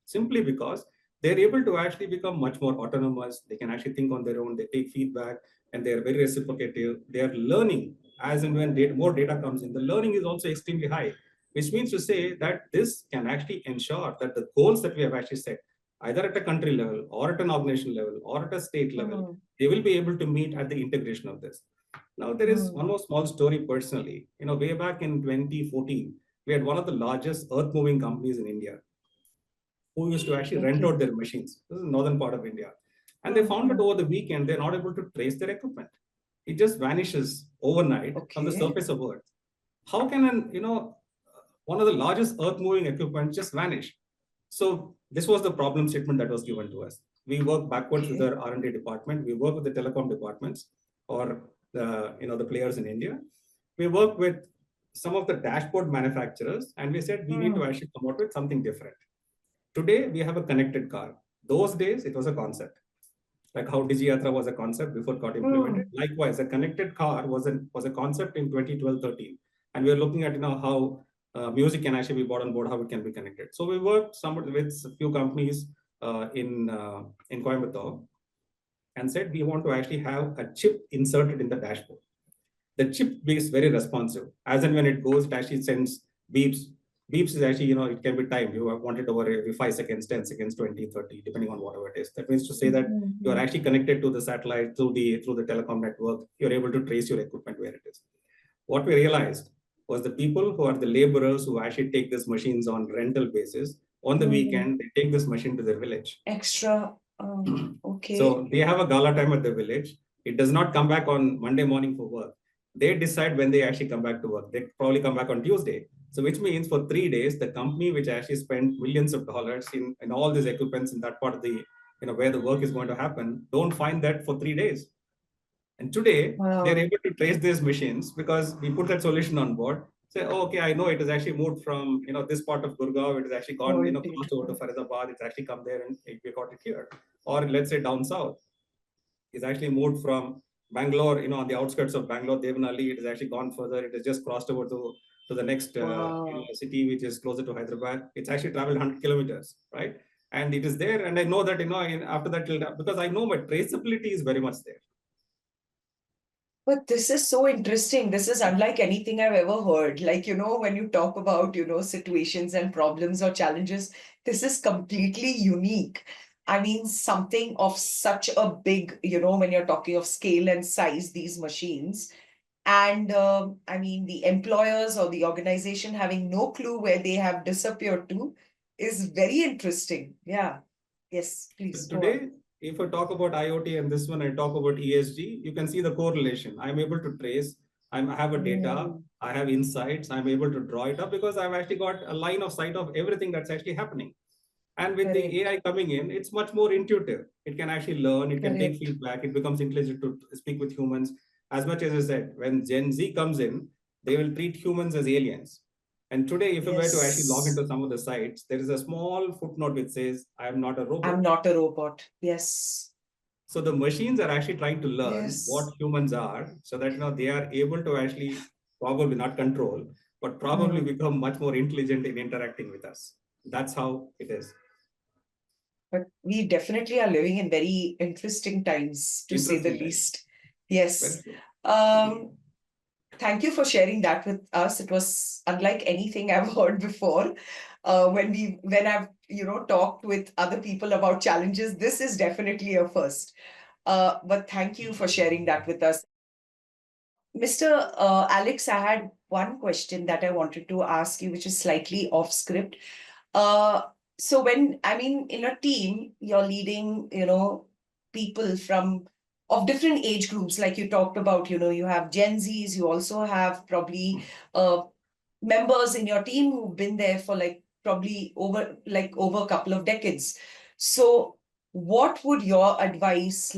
simply because they're able to actually become much more autonomous. They can actually think on their own. They take feedback, and they are very reciprocative. They are learning as and when more data comes in. The learning is also extremely high, which means to say that this can actually ensure that the goals that we have actually set, either at a country level or at an organization level or at a state level, they will be able to meet at the integration of this. Now, there is one more small story personally. Way back in 2014, we had one of the largest earth moving companies in India who used to actually rent out their machines. This is northern part of India. And they found that over the weekend, they're not able to trace their equipment. It just vanishes overnight from the surface of Earth. How can one of the largest earth moving equipment just vanish? So this was the problem statement that was given to us. We work backwards with our R&D department. We work with the telecom departments or the players in India. We work with some of the dashboard manufacturers, and we said we need to actually come out with something different. Today, we have a connected car. Those days, it was a concept. Like how DigiYatra was a concept before it got implemented. Likewise, a connected car was a concept in 2012-13. And we are looking at how music can actually be brought on board, how it can be connected. So we worked with a few companies in Coimbatore and said we want to actually have a chip inserted in the dashboard. The chip is very responsive. As and when it goes, it actually sends beeps. Beeps is actually, it can be timed. You want it over every 5 seconds, 10 seconds, 20, 30, depending on whatever it is. That means to say that you are actually connected to the satellite through the telecom network. You're able to trace your equipment where it is. What we realized was the people who are the laborers who actually take these machines on rental basis, on the weekend, they take this machine to their village. Extra. Okay. So they have a gala time at the village. It does not come back on Monday morning for work. They decide when they actually come back to work. They probably come back on Tuesday. So which means for 3 days, the company which actually spent millions of dollars in all these equipments in that part of the, where the work is going to happen, don't find that for 3 days. And today, they're able to trace these machines because we put that solution on board. Say, oh, okay, I know it has actually moved from, this part of Gurgaon. It has actually gone, close over to Faridabad. It's actually come there and we got it here. Or let's say down south, it's actually moved from Bangalore, on the outskirts of Bangalore, Devanali. It has actually gone further. It has just crossed over to the next city, which is closer to Hyderabad. It's actually traveled 100 kilometers, right? And it is there. And I know that, after that, because I know my traceability is very much there. But this is so interesting. This is unlike anything I've ever heard. Like, when you talk about, situations and problems or challenges, this is completely unique. I mean, something of such a big, when you're talking of scale and size, these machines. And I mean, the employers or the organization having no clue where they have disappeared to is very interesting. Yeah. Yes, please. Today, if I talk about IoT and this one, I talk about ESG, you can see the correlation. I'm able to trace, I have a data, I have insights, I'm able to draw it up because I've actually got a line of sight of everything that's actually happening. And with the AI coming in, it's much more intuitive. It can actually learn, it can take feedback, it becomes intelligent to speak with humans. As much as I said, when Gen Z comes in, they will treat humans as aliens. And today, if you were to actually log into some of the sites, there is a small footnote which says, I am not a robot. I'm not a robot. Yes. So the machines are actually trying to learn what humans are so that they are able to actually probably not control, but probably become much more intelligent in interacting with us. That's how it is. But we definitely are living in very interesting times, to say the least. Yes. Thank you for sharing that with us. It was unlike anything I've heard before. When I've talked with other people about challenges, this is definitely a first. But thank you for sharing that with us. Mr. Alex, I had one question that I wanted to ask you, which is slightly off script. So in a team, you're leading, people of different age groups, like you talked about, you have Gen Zs, you also have probably members in your team who've been there for probably over a couple of decades. So what would your advice,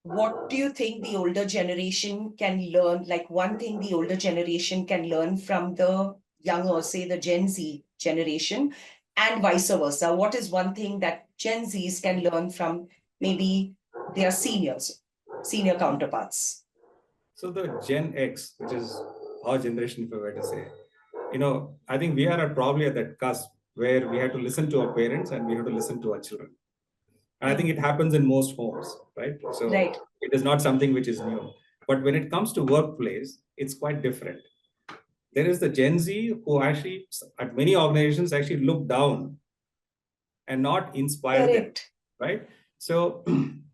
what do you think the older generation can learn? Like one thing the older generation can learn from the younger, say the Gen Z generation, and vice versa. What is one thing that Gen Zs can learn from maybe their senior counterparts? So the Gen X, which is our generation, if I were to say, I think we are probably at that cusp where we have to listen to our parents and we have to listen to our children. And I think it happens in most homes, right? So Right. it is not something which is new. But when it comes to workplace, it's quite different. There is the Gen Z who actually, at many organizations, actually look down and not inspire them, Correct. right? So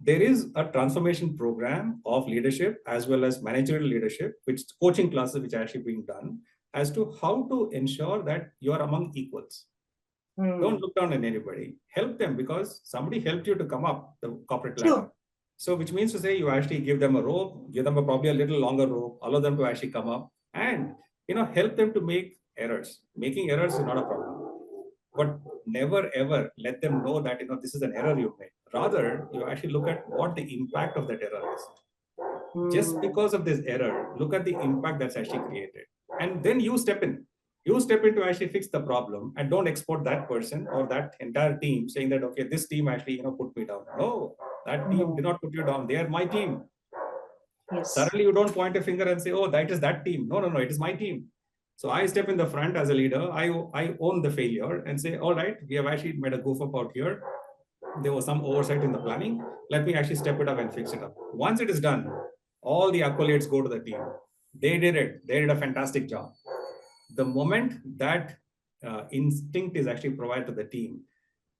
there is a transformation program of leadership as well as managerial leadership, which coaching classes which are actually being done as to how to ensure that you are among equals. Don't look down on anybody. Help them because somebody helped you to come up the corporate ladder. True. So which means to say you actually give them a rope, give them probably a little longer rope, allow them to actually come up and help them to make errors. Making errors is not a problem. But never ever let them know that this is an error you made. Rather, you actually look at what the impact of that error is. Just because of this error, look at the impact that's actually created. And then you step in. You step in to actually fix the problem and don't export that person or that entire team saying that, okay, this team actually, put me down. No, that team did not put you down. They are my team. Yes. Suddenly you don't point a finger and say, oh, that is that team. No, it is my team. So I step in the front as a leader. I own the failure and say, all right, we have actually made a goof up out here. There was some oversight in the planning. Let me actually step it up and fix it up. Once it is done, all the accolades go to the team. They did it. They did a fantastic job. The moment that instinct is actually provided to the team,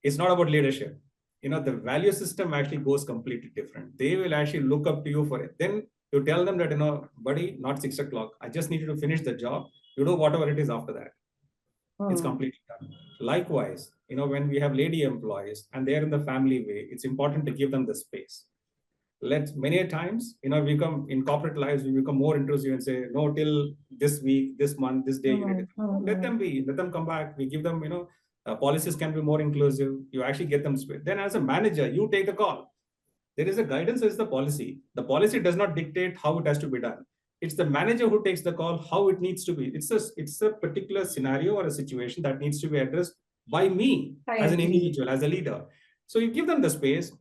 it's not about leadership. The value system actually goes completely different. They will actually look up to you for it. Then you tell them that, buddy, not 6 o'clock. I just need you to finish the job. You do whatever it is after that. It's completely done. Likewise, when we have lady employees and they're in the family way, it's important to give them the space. Many times, we come in corporate lives, we become more intrusive and say, no, till this week, this month, this day, you need it. Let them be, let them come back. We give them, policies can be more inclusive. You actually get them space. Then as a manager, you take the call. There is a guidance, there is the policy. The policy does not dictate how it has to be done. It's the manager who takes the call, how it needs to be. It's a particular scenario or a situation that needs to be addressed by me as an individual, as a leader. So you give them the space.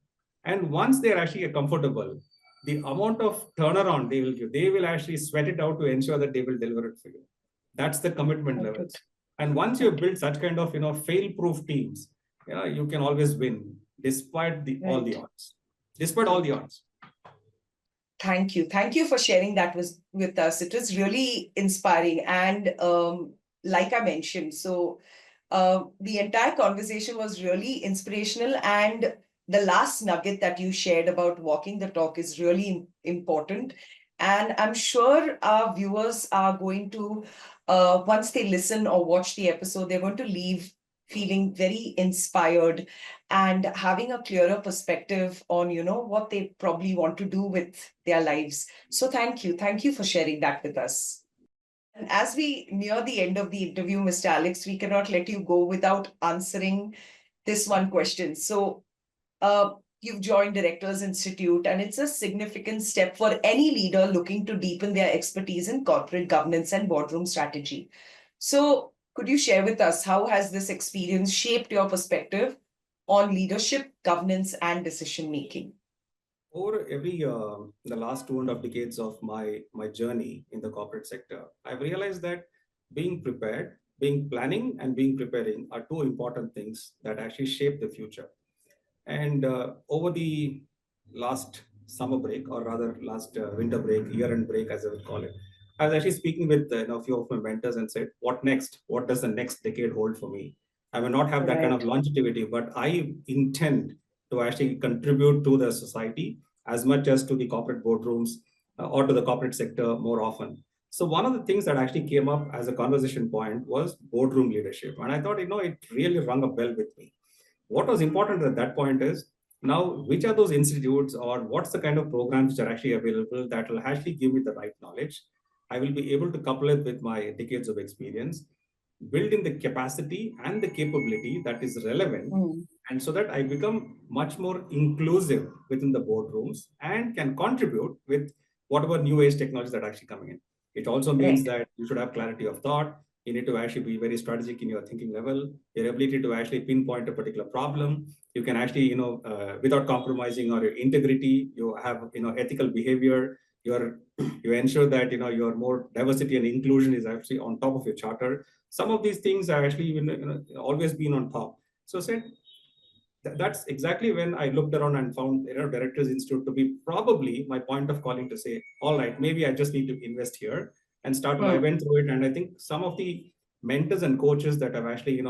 And once they're actually comfortable, the amount of turnaround they will give, they will actually sweat it out to ensure that they will deliver it for you. That's the commitment levels. And once you build such kind of fail-proof teams, you can always win despite all the odds. Despite all the odds. Thank you. Thank you for sharing that with us. It was really inspiring. And like I mentioned, so the entire conversation was really inspirational. And the last nugget that you shared about walking the talk is really important. And I'm sure our viewers are going to, once they listen or watch the episode, they're going to leave feeling very inspired and having a clearer perspective on, what they probably want to do with their lives. So thank you for sharing that with us. And as we near the end of the interview, Mr. Alex, we cannot let you go without answering this one question. So you've joined Directors Institute, and it's a significant step for any leader looking to deepen their expertise in corporate governance and boardroom strategy. So could you share with us how has this experience shaped your perspective on leadership, governance, and decision making? Over the last 2.5 decades of my journey in the corporate sector, I've realized that being prepared, being planning, and being preparing are two important things that actually shape the future. And over the last summer break, or rather last winter break, year-end break, as I would call it, I was actually speaking with a few of my mentors and said, what next? What does the next decade hold for me? I may not have that kind of longevity, but I intend to actually contribute to the society as much as to the corporate boardrooms or to the corporate sector more often. So one of the things that actually came up as a conversation point was boardroom leadership. And I thought, it really rung a bell with me. What was important at that point is, now, which are those institutes or what's the kind of programs which are actually available that will actually give me the right knowledge? I will be able to couple it with my decades of experience, build in the capacity and the capability that is relevant, and so that I become much more inclusive within the boardrooms and can contribute with whatever new age technologies that are actually coming in. It also means that you should have clarity of thought. You need to actually be very strategic in your thinking level, your ability to actually pinpoint a particular problem. You can actually, without compromising on your integrity, you have, ethical behavior. you ensure that your more diversity and inclusion is actually on top of your charter. Some of these things have actually always been on top. So said that's exactly when I looked around and found Directors Institute to be probably my point of calling to say, all right, maybe I just need to invest here and start. I went through it, and I think some of the mentors and coaches that have actually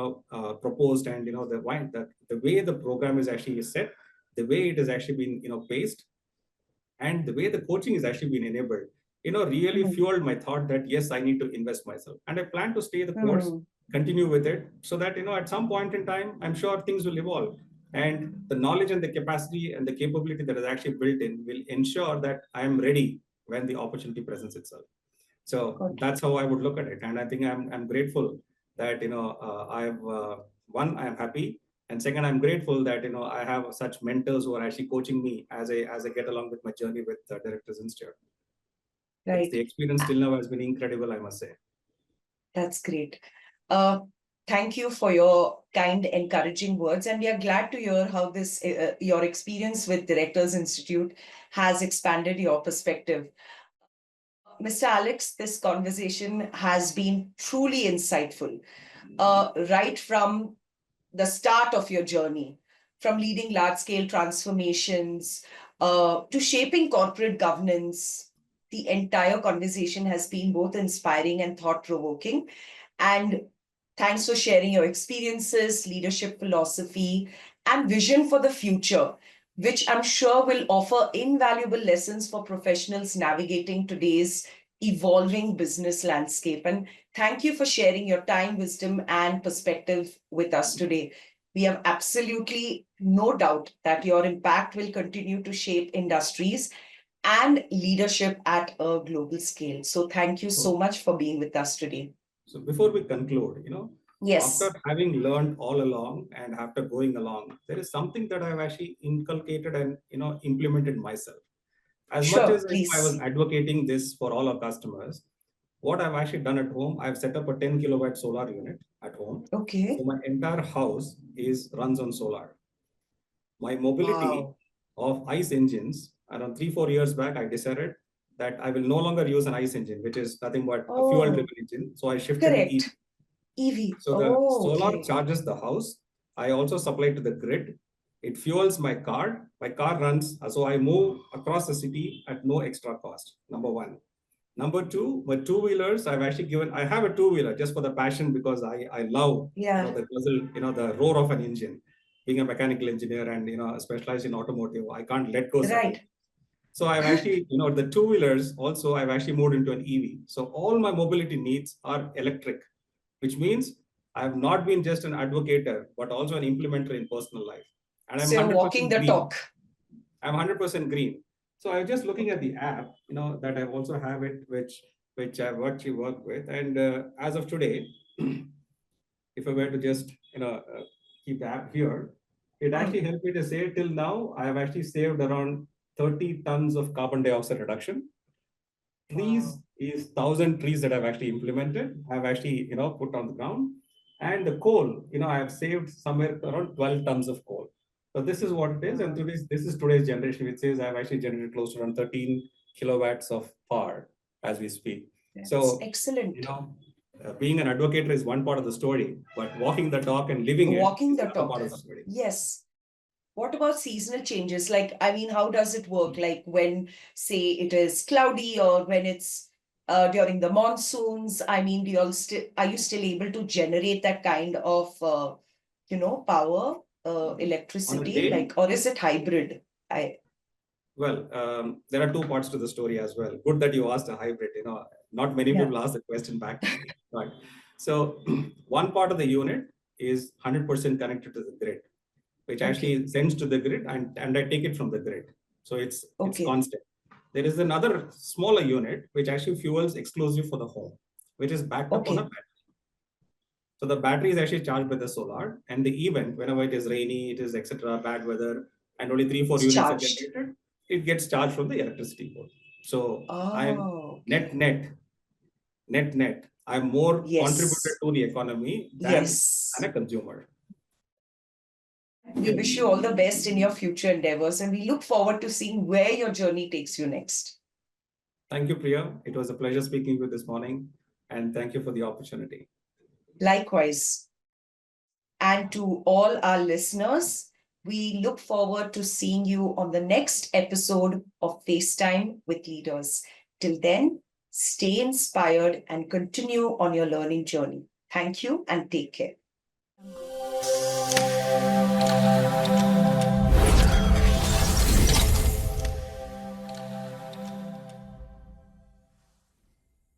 proposed, and the way the program is actually set, the way it has actually been paced, and the way the coaching is actually been enabled, really fueled my thought that yes, I need to invest myself, and I plan to stay the course, continue with it, so that at some point in time, I'm sure things will evolve, and the knowledge and the capacity and the capability that is actually built in will ensure that I am ready when the opportunity presents itself. So that's how I would look at it, and I think I'm grateful that I've one, I am happy, and second, I'm grateful that I have such mentors who are actually coaching me as I get along with my journey with Directors Institute. Right. The experience till now has been incredible, I must say. That's great. Thank you for your kind, encouraging words, and we are glad to hear how this your experience with Directors Institute has expanded your perspective. Mr. Alex, this conversation has been truly insightful. Right from the start of your journey, from leading large-scale transformations to shaping corporate governance, the entire conversation has been both inspiring and thought-provoking. And thanks for sharing your experiences, leadership philosophy, and vision for the future, which I'm sure will offer invaluable lessons for professionals navigating today's evolving business landscape. And thank you for sharing your time, wisdom, and perspective with us today. We have absolutely no doubt that your impact will continue to shape industries and leadership at a global scale. So thank you so much for being with us today. So before we conclude, yes, after having learned all along and after going along, there is something that I've actually inculcated and implemented myself. As much as I was advocating this for all our customers, what I've actually done at home, I've set up a 10 kilowatt solar unit at home. Okay. So my entire house runs on solar. My mobility of ICE engines, around 3-4 years back, I decided that I will no longer use an ICE engine, which is nothing but a fuel-driven engine. So I shifted to EV. EV. So the solar charges the house. I also supply to the grid. It fuels my car. My car runs. So I move across the city at no extra cost. Number one. Number two, my two-wheelers, I have a two-wheeler just for the passion because I love the guzzle, the roar of an engine. Being a mechanical engineer and specialized in automotive, I can't let go. Right. So I've actually, the two-wheelers also, I've actually moved into an EV. So all my mobility needs are electric, which means I have not been just an advocator, but also an implementer in personal life. And I'm 100% walking the talk. I'm 100% green. So I was just looking at the app, that I also have it, which I've actually worked with. And as of today, if I were to just, keep the app here, it actually helped me to say till now, I have actually saved around 30 tons of carbon dioxide reduction. Trees is 1,000 trees that I've actually implemented. I've actually, put on the ground. And the coal, I have saved somewhere around 12 tons of coal. So this is what it is. And this is today's generation, which says I've actually generated close to around 13 kilowatts of power as we speak. That's so excellent. Being an advocate is one part of the story, but walking the talk and living it is another part of the story. Yes. What about seasonal changes? How does it work? Like when, say, it is cloudy or when it's during the monsoons? Are you still able to generate that kind of, power, electricity? Or is it hybrid? Well, there are two parts to the story as well. Good that you asked a hybrid. Not many people ask the question back to me. Right. So one part of the unit is 100% connected to the grid, which actually sends to the grid and I take it from the grid. So it's constant. There is another smaller unit which actually fuels exclusive for the home, which is backed up on a battery. So the battery is actually charged by the solar, and the event, whenever it is rainy, it is etc., bad weather, and only 3-4 units are generated, it gets charged from the electricity board. So I'm net. I'm more contributed to the economy than a consumer. We wish you all the best in your future endeavors, and we look forward to seeing where your journey takes you next. Thank you, Priya. It was a pleasure speaking with you this morning, and thank you for the opportunity. Likewise. And to all our listeners, we look forward to seeing you on the next episode of FaceTime with Leaders. Till then, stay inspired and continue on your learning journey. Thank you and take care.